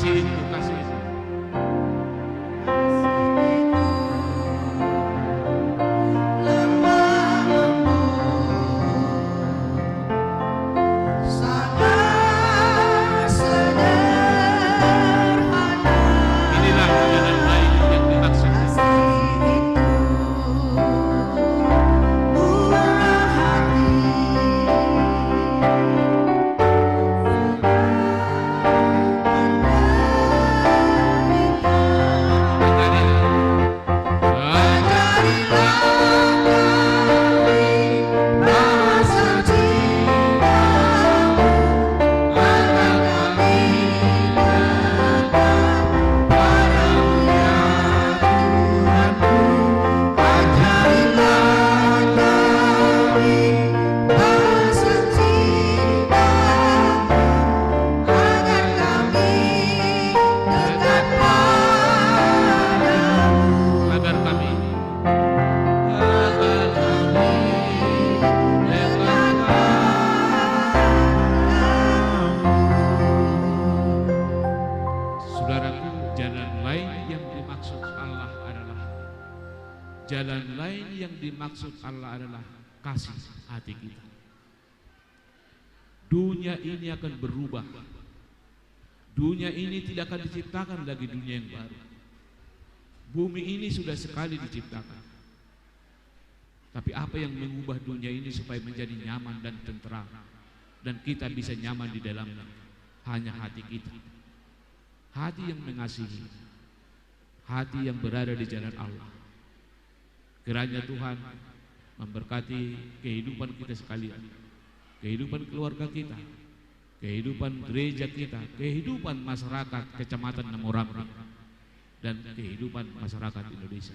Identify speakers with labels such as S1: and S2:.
S1: kasih itu, kasih itu. Inilah jalan lain yang dimaksud. Jalan lain yang dimaksud Allah adalah kasih hati kita. Dunia ini akan berubah. Dunia ini tidak akan diciptakan lagi dunia yang baru. Bumi ini sudah sekali diciptakan. Tapi apa yang mengubah dunia ini supaya menjadi nyaman dan tentram, dan kita bisa nyaman di dalamnya? Hanya hati kita. Hati yang mengasihi, hati yang berada di jalan Allah. Kiranya Tuhan memberkati kehidupan kita sekalian, kehidupan keluarga kita, kehidupan gereja kita, kehidupan masyarakat Kecamatan Nemorambi, dan kehidupan masyarakat Indonesia.